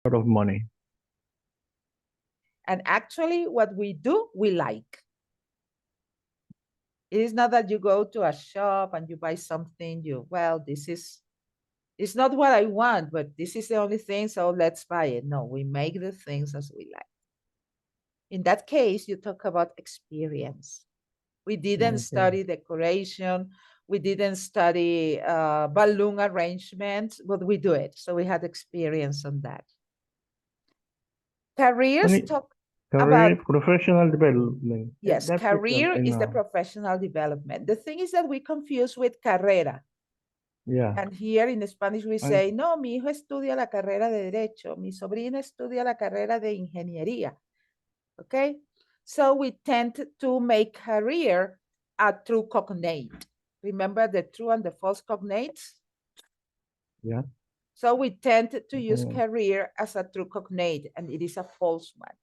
lot of money. And actually, what we do, we like. It is not that you go to a shop and you buy something, this is, it's not what I want, but this is the only thing, so let's buy it. No, we make the things as we like. In that case, you talk about experience. We didn't Okay. study decoration. We didn't study balloon arrangement, but we do it. So we had experience on that. Careers Only talk career about, professional development. yes, That's it. career I is the know. professional development. The thing is that we confuse with carrera. Yeah. And here in Spanish we I say, no, mi hijo estudia la carrera de Derecho, mi sobrina estudia la carrera de Ingeniería. Okay? So we tend to make career a true cognate. Remember the true and the false cognates? yeah. So we tend to use Mhm. career as a true cognate, and it is a false one.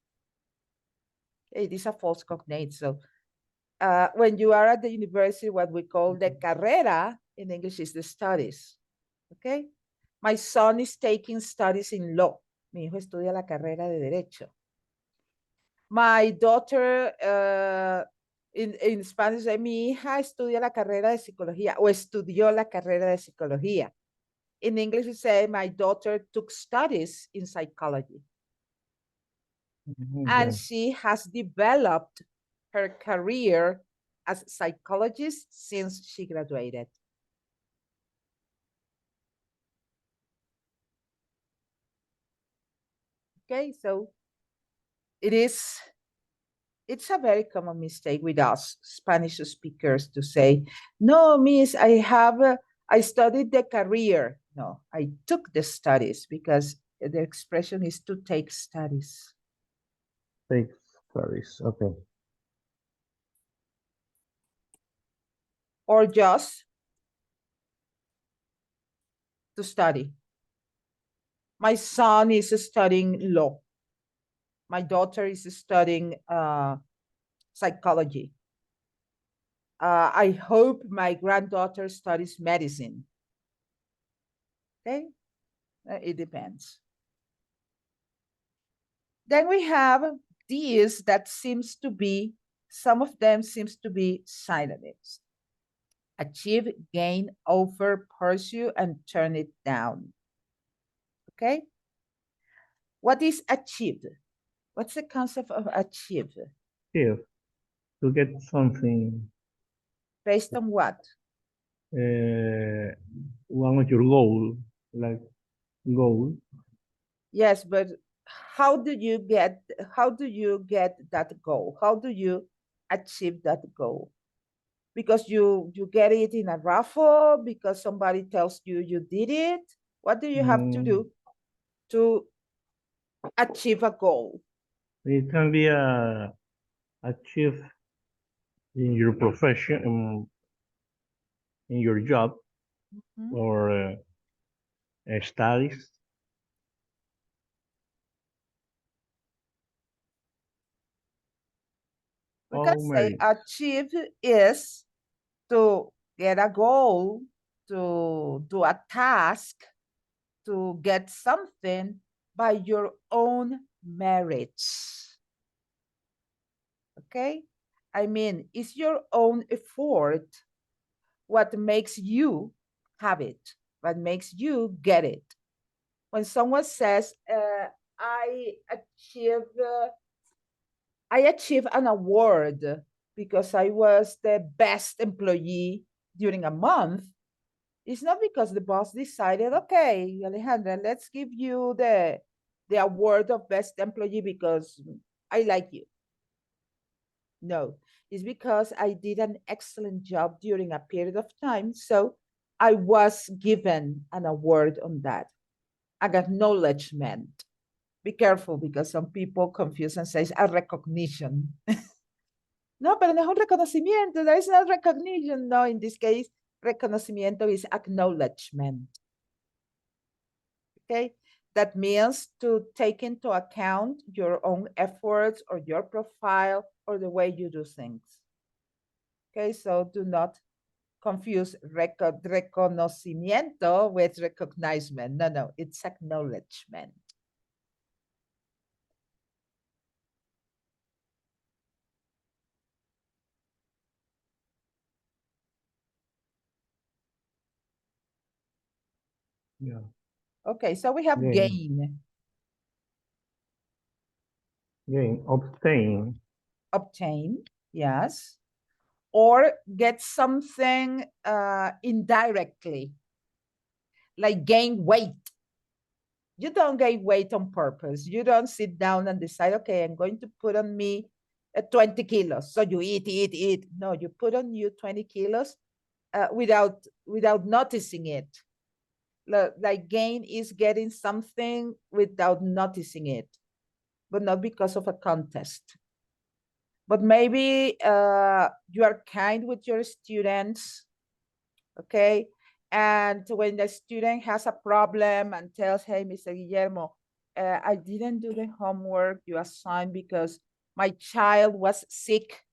It is a false cognate. So when you are at the university, what we call the carrera in English is the studies. Okay? My son is taking studies in law. Mi hijo estudia la carrera de Derecho. My daughter, in Spanish, mi hija estudia la carrera de psicología o estudió la carrera de psicología. In English, we say, my daughter took studies in psychology. And Okay. she has developed her career as a psychologist since she graduated. Okay, so it's a very common mistake with us Spanish speakers to say, no, miss, I studied the career. No, I took the studies, because the expression is to take studies. Take studies. Okay. Or just to study. My son is studying law. My daughter is studying psychology. I hope my granddaughter studies medicine. Okay, it depends. Then we have these that seems to be, some of them seems to be synonyms. Achieve, gain, offer, pursue, and turn it down. Okay? What is achieved? What's the concept of achieve? Here to get something. Based on what? Uh, one of your goal, like goal. Yes, but how do you get that goal? How do you achieve that goal? Because you get it in a raffle, because somebody tells you you did it. What do you have to Mm, do to achieve a goal? it can be achieve in your profession, in your job Mhm. or studies. We can Oh, say Mary. achieve is to get a goal, to do a task, to get something by your own merits. Okay? I mean, it's your own effort what makes you have it, what makes you get it. When someone says, I achieve, uh, I achieved an award because I was the best employee during a month, it's not because the boss decided, okay, Alejandra, let's give you the award of best employee because I like you. No, it's because I did an excellent job during a period of time. So I was given an award on that, an acknowledgement. Be careful because some people confuse and say a recognition. No, pero no es un reconocimiento. There is no recognition. No, in this case, reconocimiento is acknowledgement. Okay, that means to take into account your own efforts or your profile or the way you do things. Okay, so do not confuse reconocimiento with recognition. No, no, it's acknowledgement. Yeah. Okay, so we have Gain. gain, Obtain. obtain, yes, or get something indirectly, like gain weight. You don't gain weight on purpose. You don't sit down and decide, okay, I'm going to put on me 20 kilos. So you eat. No, you put on you 20 kilos without noticing it. Like gain is getting something without noticing it, but not because of a contest. But maybe you are kind with your students, okay? And when the student has a problem and tells, hey, Mr. Guillermo, I didn't do the homework you assigned because my child was sick.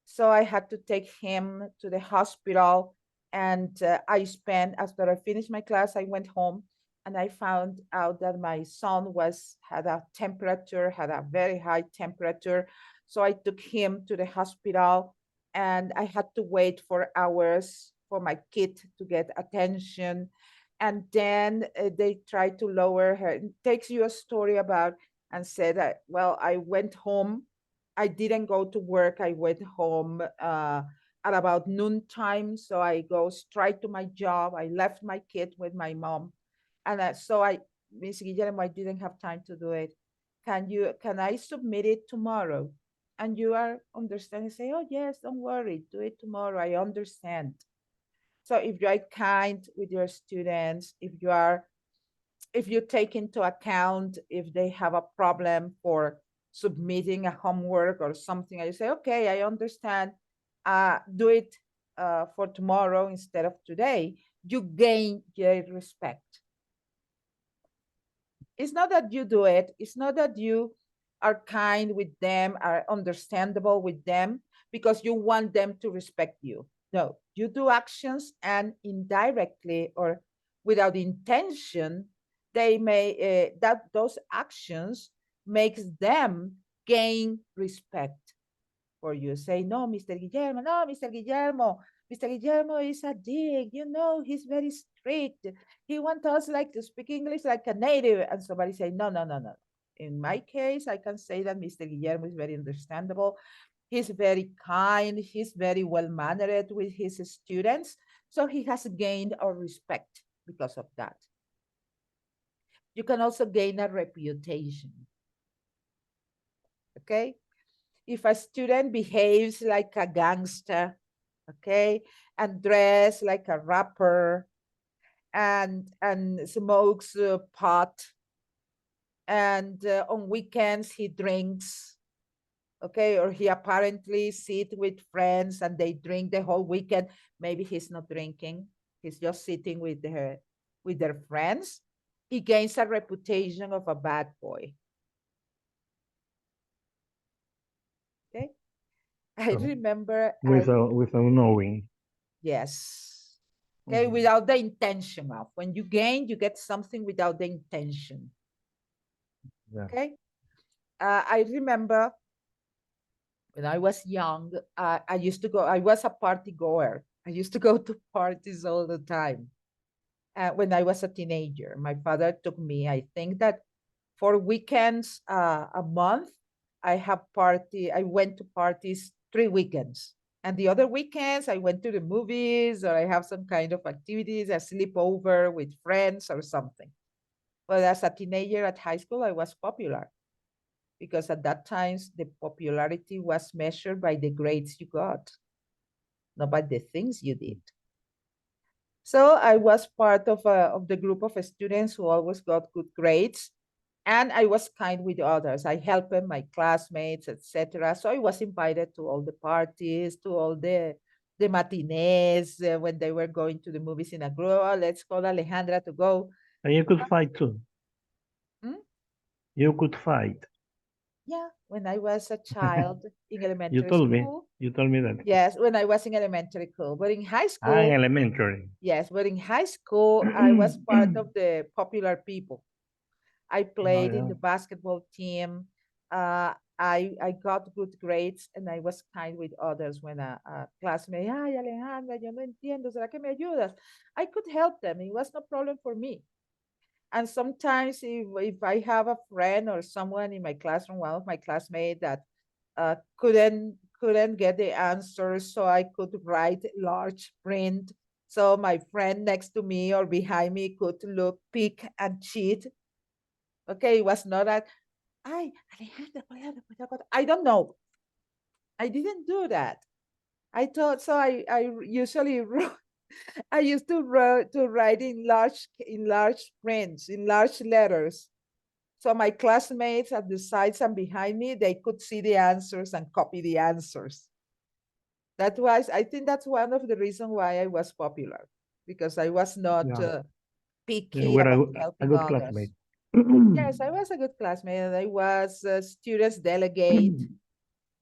So I had to take him to the hospital. And I spent, after I finished my class, I went home and I found out that my son had a temperature, had a very high temperature. So I took him to the hospital and I had to wait for hours for my kid to get attention. And then they tried to lower her. It takes you a story about and said that, well, I went home. I didn't go to work. I went home at about noontime. So I go straight to my job. I left my kid with my mom. And Miss Guillermo, I didn't have time to do it. Can I submit it tomorrow? And you are understanding, say, oh yes, don't worry, do it tomorrow. I understand. So if you are kind with your students, if you take into account if they have a problem for submitting a homework or something, and you say, okay, I understand, do it for tomorrow instead of today, you gain their respect. It's not that you do it, it's not that you are kind with them, are understandable with them because you want them to respect you. No, you do actions and indirectly or without intention, they may that those actions makes them gain respect for you. Say, no, Mr. Guillermo, no, Mr. Guillermo, Mr. Guillermo is a dick, he's very strict. He wants us like to speak English like a native. And somebody say, no, no, no, no. In my case, I can say that Mr. Guillermo is very understandable. He's very kind. He's very well mannered with his students. So he has gained our respect because of that. You can also gain a reputation. Okay? If a student behaves like a gangster, okay, and dress like a rapper, and smokes pot, and on weekends he drinks, okay, or he apparently sit with friends and they drink the whole weekend. Maybe he's not drinking, he's just sitting with their friends. He gains a reputation of a bad boy. Okay, I remember without knowing. Yes. Okay, without the intention of. When you gain, you get something without the intention. Yeah. Okay. I remember when I was young, I was a party goer. I used to go to parties all the time. When I was a teenager, my father took me, I think that 4 weekends a month, I went to parties 3 weekends. And the other weekends, I went to the movies or I have some kind of activities, a sleepover with friends or something. But as a teenager at high school, I was popular because at that time, the popularity was measured by the grades you got, not by the things you did. So I was part of the group of students who always got good grades, and I was kind with others. I helped my classmates, etc. So I was invited to all the parties, to all the matinees when they were going to the movies in a group. Oh, let's call Alejandra to go. And you could fight too. You could fight. Yeah, when I was a child in elementary You told school. You told me that. Yes, when I was in elementary school. But in high school. In elementary. Yes, but in high school, I was part of the popular people. I played in the basketball team. I got good grades and I was kind with others when a classmate, ay, Alejandra, yo no entiendo, ¿será que me ayudas? I could help them. It was no problem for me. And sometimes if I have a friend or someone in my classroom, one of my classmates that couldn't get the answers, so I could write large print. So my friend next to me or behind me could look, pick and cheat. Okay, it was not that, ay, Alejandra, I don't know. I didn't do that. I thought so. I usually wrote, I used to write in large prints, in large letters. So my classmates at the sides and behind me, they could see the answers and copy the answers. I think that's one of the reasons why I was popular, because I was not Yeah. Yeah, picky we're about a helping good others. classmate. Yes, I was a good classmate. And I was a students delegate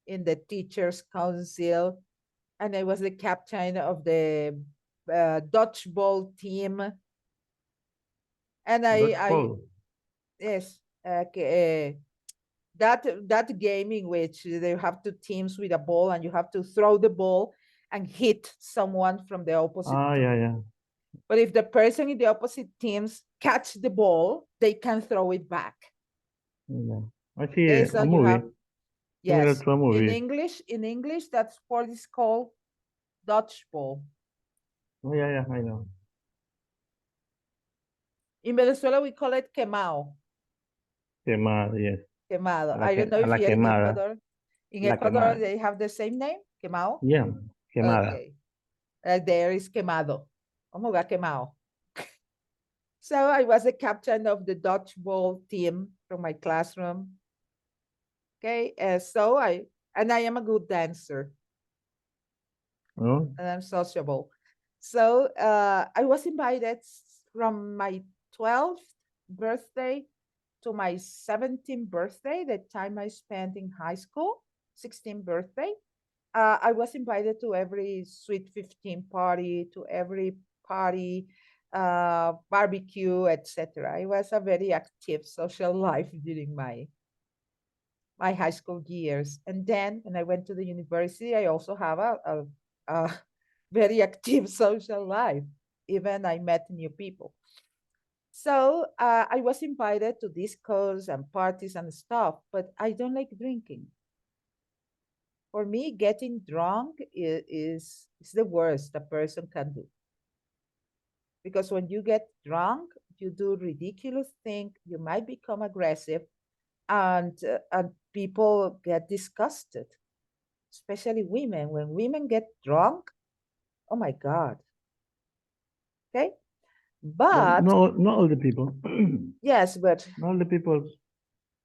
in the teachers council, and I was the captain of the dodgeball team. And Dodgeball. yes, that game in which they have two teams with a ball and you have to throw the ball and hit someone from the opposite Ah, team. yeah, yeah. But if the person in the opposite teams catch the ball, they can throw it back. Yeah. I see Okay, a so you movie have, similar yes, to a movie. in English, that sport is called dodgeball. Oh, yeah, yeah, I know. In Venezuela, we call it quemado. Quemada, yes. Quemado. A la, I don't know a if la here in quemada. Ecuador. In La Ecuador, quemada. they have the same name, quemado. Yeah, quemada. Okay. There is quemado. Vamos a quemado. So I was the captain of the dodgeball team from my classroom. Okay, and I am a good dancer Oh, and I'm sociable. So I was invited from my 12th birthday to my 17th birthday, the time I spent in high school, 16th birthday. I was invited to every Sweet 15 party, to every party, barbecue, etc. It was a very active social life during my high school years. And then when I went to the university, I also have a very active social life. Even I met new people. So I was invited to discos and parties and stuff, but I don't like drinking. For me, getting drunk is the worst a person can do. Because when you get drunk, you do ridiculous things, you might become aggressive, and people get disgusted, especially women. When women get drunk, oh my God. Okay. But not all the people. yes, but Not all the people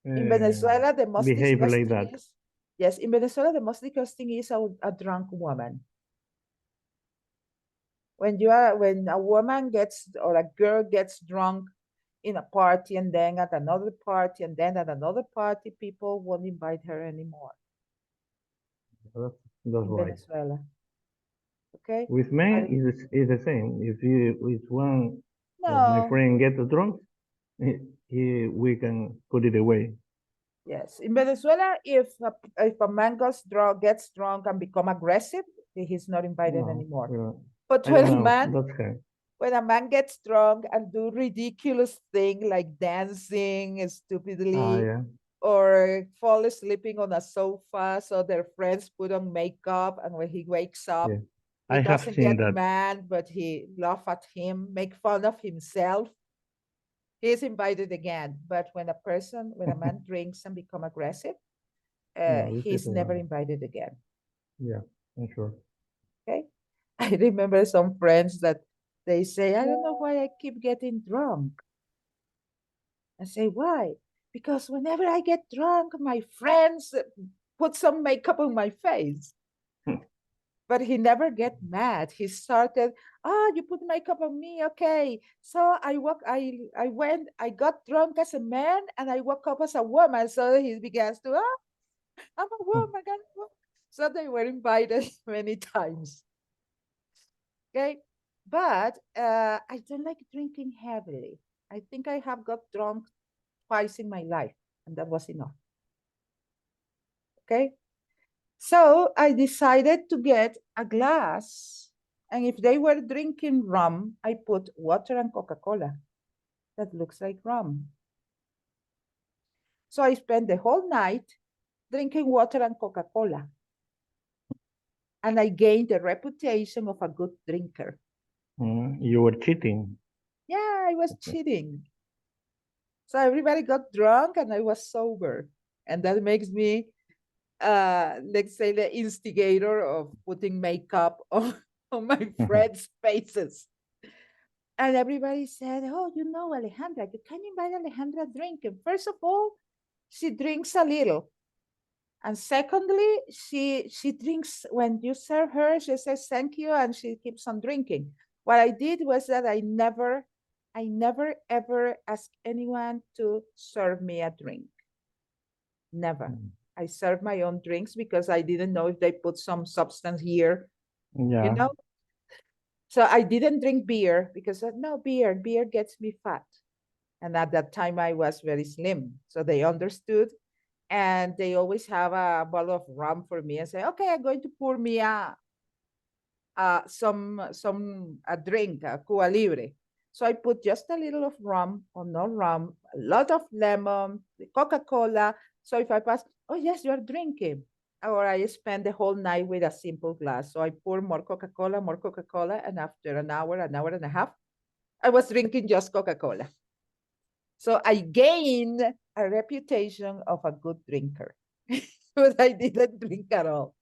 in Venezuela, the most behave like disgusting that. is, yes, in Venezuela, the most disgusting is a drunk woman. When a woman gets or a girl gets drunk in a party and then at another party and then at another party, people won't invite her anymore That's in right. Venezuela. Okay. With men, I, is the same. If one of my no, friend gets drunk, we can put it away. yes. In Venezuela, if a man gets drunk and become aggressive, he's not invited No, anymore. yeah. But I don't know. That's her. when a man gets drunk and do ridiculous thing like dancing Ah, stupidly yeah. or fall asleeping on a sofa so their friends put on makeup and when he wakes up Yeah. he I have doesn't seen get that. mad but he laugh at him, make fun of himself, he's invited again. But when a man drinks and become aggressive, Yeah, these he's people never are. invited again. Yeah, I'm sure. Okay. I remember some friends that they say, I don't know why I keep getting drunk. I say, why? Because whenever I get drunk, my friends put some makeup on my face. But he never get mad. He started, you put makeup on me, okay. So I got drunk as a man and I woke up as a woman. So he begins to, I'm a woman. So they were invited many times. Okay. But I don't like drinking heavily. I think I have got drunk twice in my life, and that was enough. Okay. So I decided to get a glass. And if they were drinking rum, I put water and Coca-Cola. That looks like rum. So I spent the whole night drinking water and Coca-Cola. And I gained the reputation of a good drinker. You were cheating. Yeah, I was cheating. So everybody got drunk and I was sober. And that makes me, let's say, the instigator of putting makeup on my friends' faces. And everybody said, oh, you know, Alejandra, you can invite Alejandra drinking. First of all, she drinks a little. And secondly, she drinks, when you serve her, she says thank you, and she keeps on drinking. What I did was that I never ever asked anyone to serve me a drink. Never. I serve my own drinks because I didn't know if they put some substance here, Yeah. you know? So I didn't drink beer because no, beer gets me fat. And at that time I was very slim. So they understood, and they always have a bottle of rum for me and say, okay, I'm going to pour me a drink, a Cuba Libre. So I put just a little of rum or no rum, a lot of lemon, Coca-Cola. So if I pass, oh yes, you are drinking. Or I spend the whole night with a simple glass. So I pour more Coca-Cola, and after an hour and a half, I was drinking just Coca-Cola. So I gained a reputation of a good drinker, but I didn't drink at all.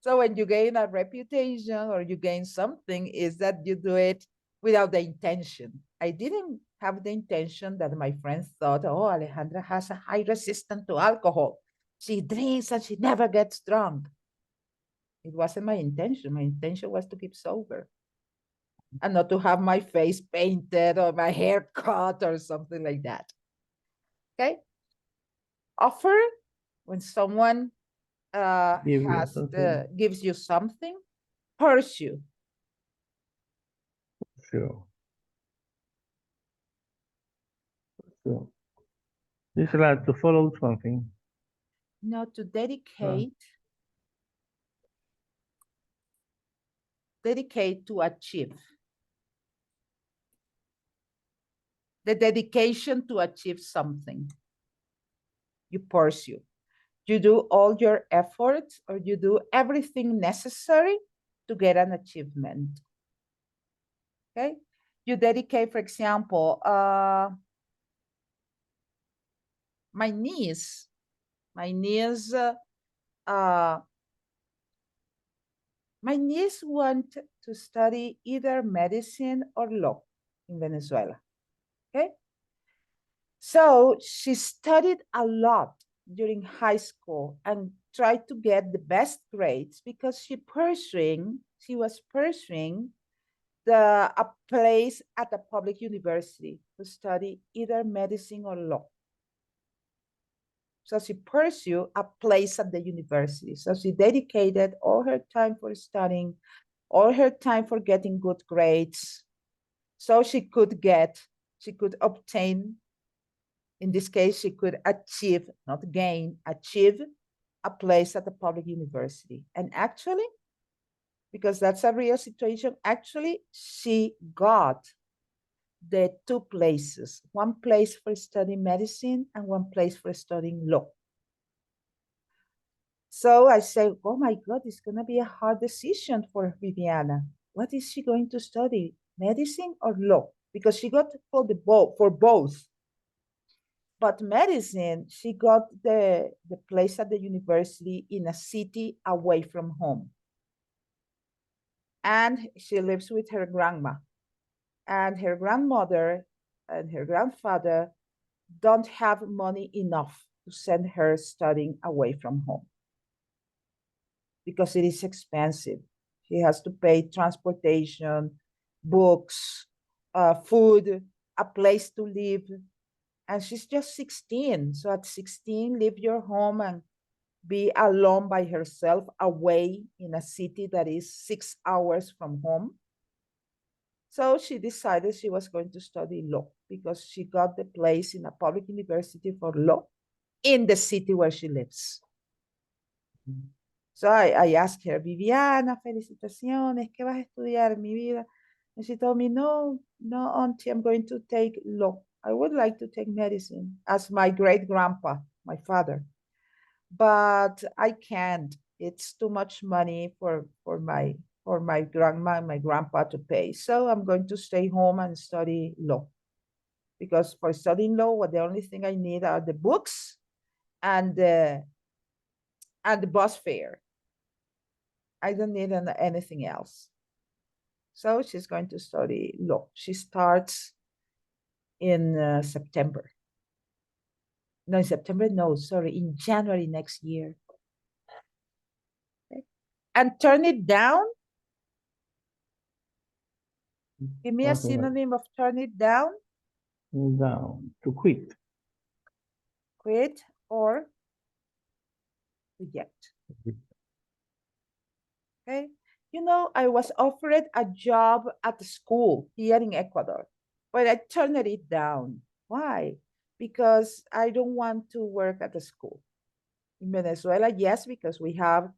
So when you gain a reputation or you gain something, is that you do it without the intention. I didn't have the intention that my friends thought, oh, Alejandra has a high resistance to alcohol. She drinks and she never gets drunk. It wasn't my intention. My intention was to keep sober and not to have my face painted or my hair cut or something like that. Okay? Offer when someone gives you something, pursue. Sure. Sure. It's like to follow something. No, to dedicate to achieve. The dedication to achieve something. You pursue. You do all your efforts, or you do everything necessary to get an achievement. Okay? You dedicate, for example, my niece wanted to study either medicine or law in Venezuela. Okay? So she studied a lot during high school and tried to get the best grades because she was pursuing a place at a public university to study either medicine or law. So she pursued a place at the university. So she dedicated all her time for studying, all her time for getting good grades. So she could obtain, in this case, she could achieve, not gain, achieve a place at the public university. And actually, because that's a real situation, actually, she got the two places, one place for studying medicine and one place for studying law. So I say, oh my God, it's going to be a hard decision for Viviana. What is she going to study, medicine or law? Because she got for both. But medicine, she got the place at the university in a city away from home. And she lives with her grandma. And her grandmother and her grandfather don't have money enough to send her studying away from home because it is expensive. She has to pay transportation, books, food, a place to live. And she's just 16. So at 16, leave your home and be alone by herself away in a city that is 6 hours from home. So she decided she was going to study law because she got the place in a public university for law in the city where she lives. So I asked her, Viviana, felicitaciones, ¿qué vas a estudiar, mi vida? And she told me, no, auntie, I'm going to take law. I would like to take medicine as my great grandpa, my father, but I can't. It's too much money for my grandma and my grandpa to pay. So I'm going to stay home and study law. Because for studying law, the only thing I need are the books and the bus fare. I don't need anything else. So she's going to study law. She starts in September. No, in September, no, sorry, in January next year. Okay. And turn it down. Give me a Something like synonym of turn it down. down, to quit. Quit or reject. Okay. You know, I was offered a job at the school here in Ecuador, but I turned it down. Why? Because I don't want to work at the school. In Venezuela, yes, because we have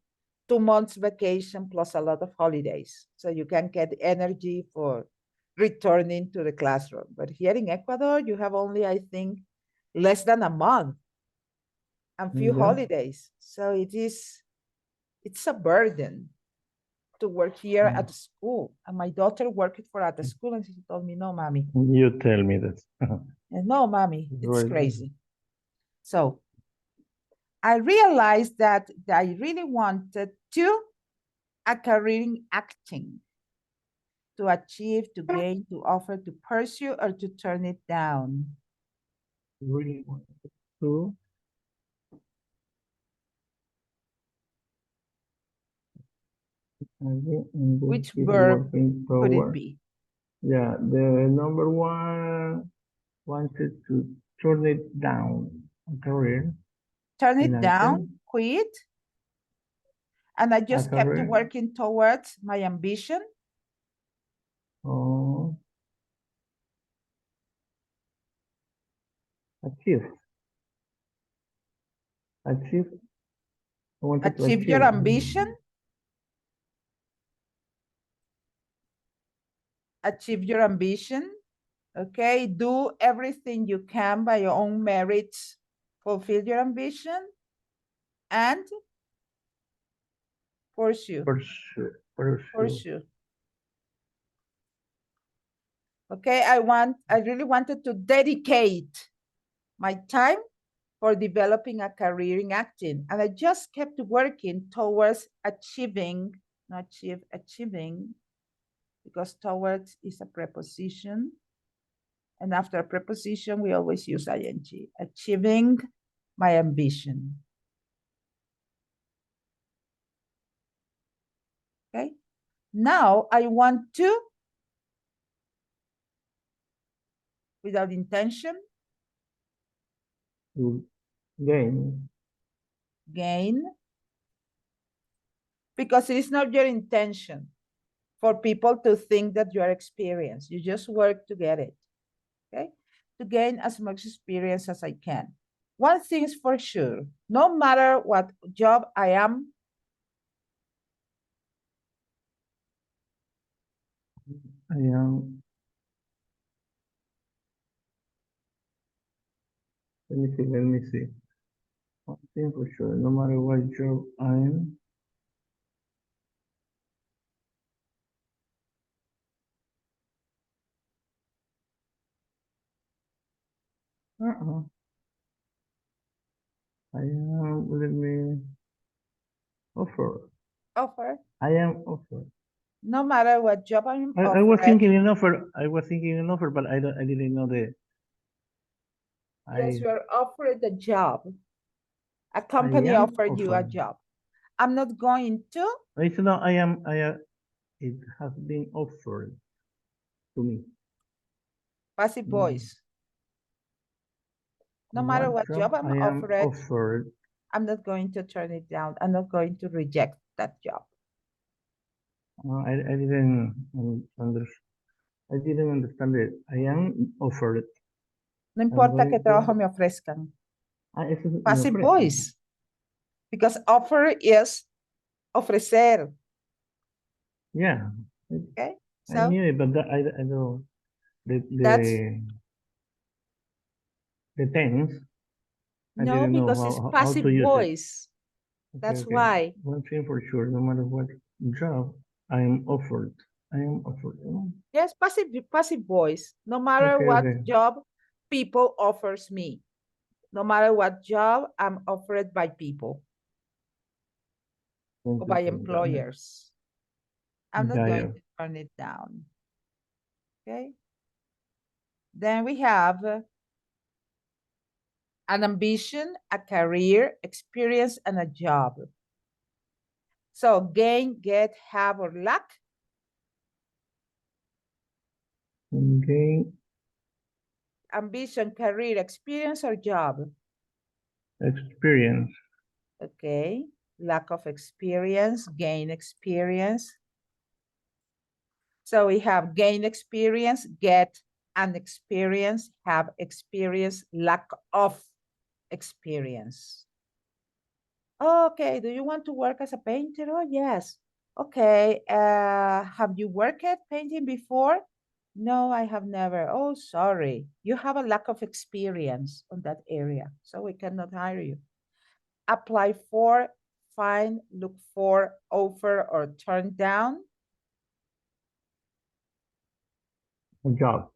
2 months vacation plus a lot of holidays. So you can get energy for returning to the classroom. But here in Ecuador, you have only, I think, less than a month and few Yeah. holidays. So it's a burden to work here at the school. And my daughter worked at the school and she told me, no, mommy. You tell me that. And no, mommy, it's Right. crazy. So I realized that I really wanted a career in acting, to achieve, to gain, to offer, to pursue, or to turn it down. Really want to. Which verb could it be? Yeah, the number one wanted to turn it down a career. Turn in it down, acting. quit. And I just kept career. working towards my ambition. Oh, achieve. Achieve. I wanted to Achieve your ambition. Achieve your ambition. Okay, do everything you can by your own merits, fulfill your ambition, and pursue. Pursue. Okay, I really wanted to dedicate my time for developing a career in acting. And I just kept working towards achieving, because towards is a preposition. And after a preposition, we always use ing, achieving my ambition. Okay, now I want to, without intention, gain. Because it is not your intention for people to think that you are experienced. You just work to get it, okay? To gain as much experience as I can. One thing is for sure, no matter what job I am, Let me see. One thing for sure, no matter what job I am. I am, let me offer. I am offer. No matter what job I'm I was thinking an offer. But I didn't know the. Yes, you are offered a job. A company offered you a job. I'm not going to. It's not, I am, it has been offered to me. Passive voice. No matter what job I'm offered, I'm not going to turn it down. I'm not going to reject that job. I didn't understand it. I am offered. No importa qué trabajo me ofrezcan. Passive voice. because offer is ofrecer, Yeah, okay? I So knew it, but I don't. that's, The tense, I no, didn't know because it's how passive to use it. voice. Okay, That's okay. why. One thing for sure, no matter what job I am offered, I am offered. Yes, passive voice. No matter Okay, what okay. job people offers me, no matter what job I'm offered by people or by employers. I'm not Yeah, going yeah. to turn it down. Okay. Then we have an ambition, a career, experience, and a job. So gain, get, have, or lack. Okay, Ambition, career, experience, or job. experience. Okay. Lack of experience, gain experience. So we have gain experience, get an experience, have experience, lack of experience. Okay, do you want to work as a painter? Oh, yes. Okay, have you worked at painting before? No, I have never. Oh, sorry. You have a lack of experience on that area, so we cannot hire you. Apply for, find, look for, offer, or turn down A job.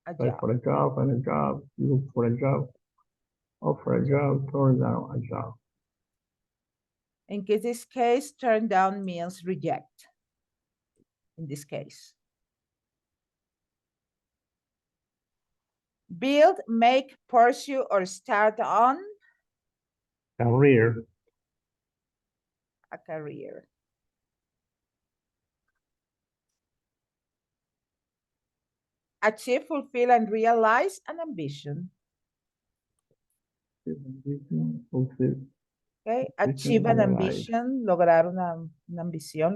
a Apply job. for a job and a job. Look for a job. Offer a job. Turn down a job. In this case, turn down means reject. In this case. Build, make, pursue, or start on Career. a career. Achieve, fulfill, and realize an ambition. Fulfill. Okay, Ambition, achieve an realize. ambition, lograr una ambición,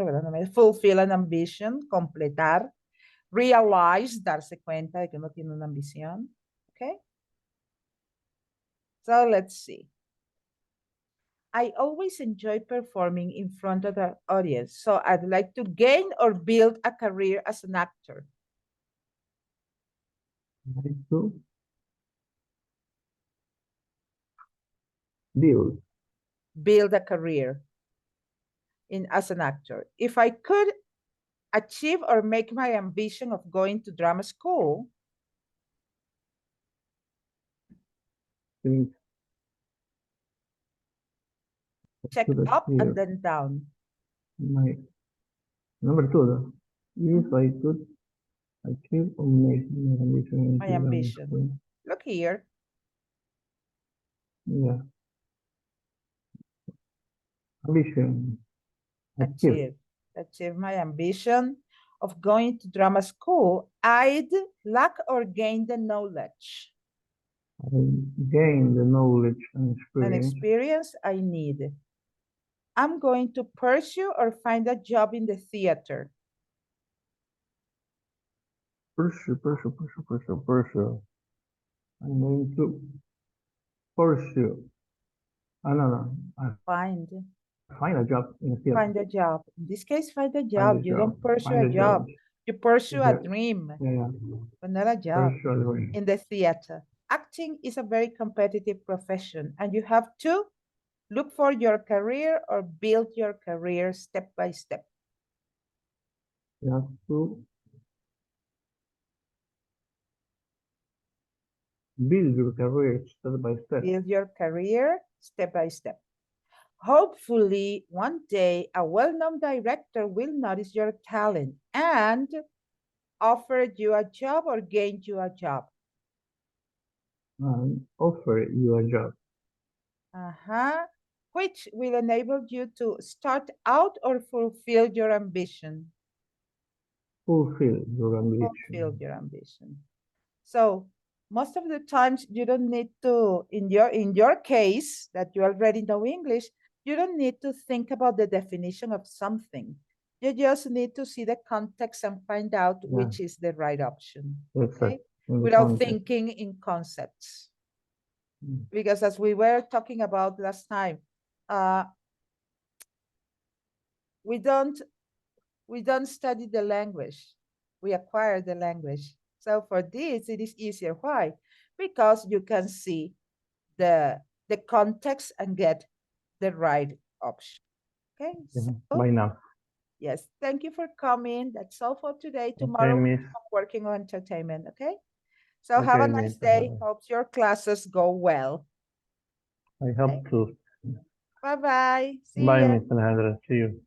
fulfill an ambition, completar, realize, darse cuenta de que uno tiene una ambición. Okay, so let's see. I always enjoy performing in front of the audience, so I'd like to gain or build a career as an actor. Like to build. Build a career in as an actor. If I could achieve or make my ambition of going to drama school, Things check to up and achieve. then down. My number two, though. If I could achieve or make my ambition My into ambition. school. Look here. Yeah. Ambition. Achieve. Achieve my ambition of going to drama school. I'd lack or gain the knowledge I gain the knowledge and and experience. experience I need. I'm going to pursue or find a job in the theater. Pursue. I'm going to pursue. No. Find Find a job in the field. a job. In this case, find a Find job. a You job. don't pursue Find a a job. job. You pursue a Yeah. dream, Yeah. but not a job. Pursue a dream. In the theater, acting is a very competitive profession, and you have to look for your career or build your career step by step. You have to build your career step by step. Build your career step by step. Hopefully, one day a well-known director will notice your talent and offer you a job or gain you a job. And offer you a job. Which will enable you to start out or fulfill your ambition. Fulfill your ambition. Fulfill your ambition. So most of the times you don't need to, in your case that you already know English, you don't need to think about the definition of something. You just need to see the context and find out which is the right option. Okay? Without thinking in concepts. Because as we were talking about last time, uh, we don't study the language. We acquire the language. So for this, it is easier. Why? Because you can see the context and get the right option. Okay. By now. Yes. Thank you for coming. That's all for today. Okay, Tomorrow Miss. I'm working on entertainment. Okay. So have a Okay, nice Miss. day. Hope your classes go well. I hope to. Bye bye. See Bye, ya. Miss Alejandra. See you.